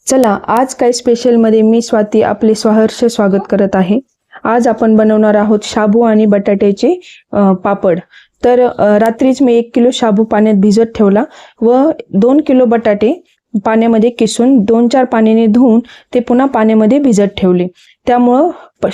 चला आज काय स्पेशलमध्ये मी स्वाती आपले सहर्ष स्वागत करत आहे। आज आपण बनवणार आहोत शाबू आणि बटाट्याचे पापड। तर रात्रीच मी 1 किलो शाबू पाण्यात भिजत ठेवला व 2 किलो बटाटे पाण्यामध्ये किसून 2-4 पाण्याने धुवून ते पुन्हा पाण्यामध्ये भिजत ठेवले। त्यामुळे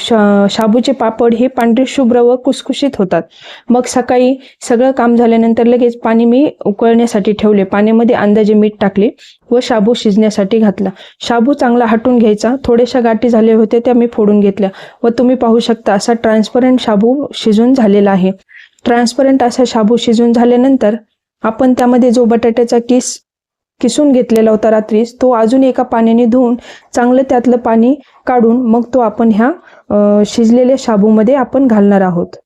शाबूचे पापड हे पांढरे शुभ्र व कुसकुशीत होतात। मग सकाळी सगळं काम झाल्यानंतर लगेच पाणी मी उकळण्यासाठी ठेवले। पाण्यामध्ये अंदाजे मीठ टाकले व शाबू शिजण्यासाठी घातला। शाबू चांगला हटून घ्यायचा। थोड्याशा गाठी झाले होते त्या मी फोडून घेतल्या व तुम्ही पाहू शकता असा ट्रान्सपरंट शाबू शिजून झालेला आहे। ट्रान्सपरंट असा शाबू शिजून झाल्यानंतर आपण त्यामध्ये जो बटाट्याचा किसून घेतलेला होता रात्रीच तो अजून एका पाण्याने धुवून चांगलं त्यातलं पाणी काढून मग तो आपण ह्या शिजलेल्या शाबूमध्ये आपण घालणार आहोत।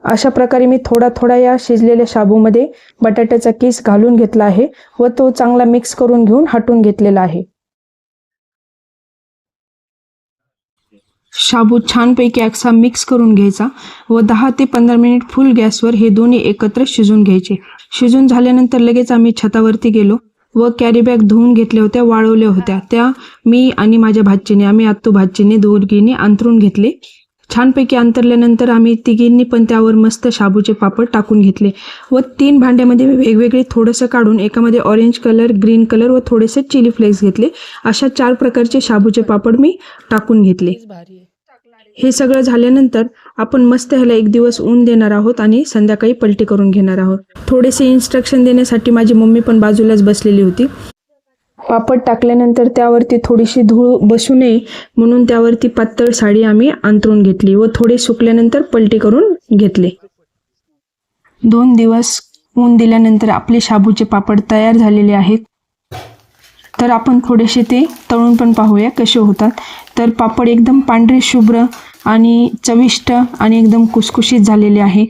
अशा प्रकारे मी थोडा थोडा या शिजलेल्या शाबूमध्ये बटाट्याचा किस घालून घेतला आहे व तो चांगला मिक्स करून घेऊन हटून घेतलेला आहे। शाबू छानपैकी असा मिक्स करून घ्यायचा व 10 ते 15 मिनिट फुल गॅसवर हे दोन्ही एकत्र शिजून घ्यायचे। शिजून झाल्यानंतर लगेच आम्ही छतावरती गेलो व कॅरी बॅग धुवून घेतल्या होत्या, वाळवल्या होत्या। त्या मी आणि माझ्या भाचीने आम्ही आत्तू भाचीने दोघींनी अंतरून घेतले। छानपैकी अंतरल्यानंतर आम्ही तिघींनी पण त्यावर मस्त शाबूचे पापड टाकून घेतले व 3 भांड्यामध्ये वेगवेगळे थोडंसं काढून एकामध्ये ऑरेंज कलर, ग्रीन कलर व थोडेसे चिली फ्लेक्स घेतले। अशा 4 प्रकारचे शाबूचे पापड मी टाकून घेतले। हे सगळं झाल्यानंतर आपण मस्त ह्याला 1 दिवस ऊन देणार आहोत आणि संध्याकाळी पलटी करून घेणार आहोत। थोडेसे इन्स्ट्रक्शन देण्यासाठी माझी मम्मी पण बाजूलाच बसलेली होती। पापड टाकल्यानंतर त्यावरती थोडीशी धूळ बसू नये म्हणून त्यावरती पातळ साडी आम्ही अंथरून घेतली व थोडे सुकल्यानंतर पलटी करून घेतले। 2 दिवस ऊन दिल्यानंतर आपले शाबूचे पापड तयार झालेले आहेत। तर आपण थोडेसे ते तळून पण पाहूया कसे होतात। तर पापड एकदम पांढरे शुभ्र आणि चविष्ट आणि एकदम कुसकुशीत झालेले आहे।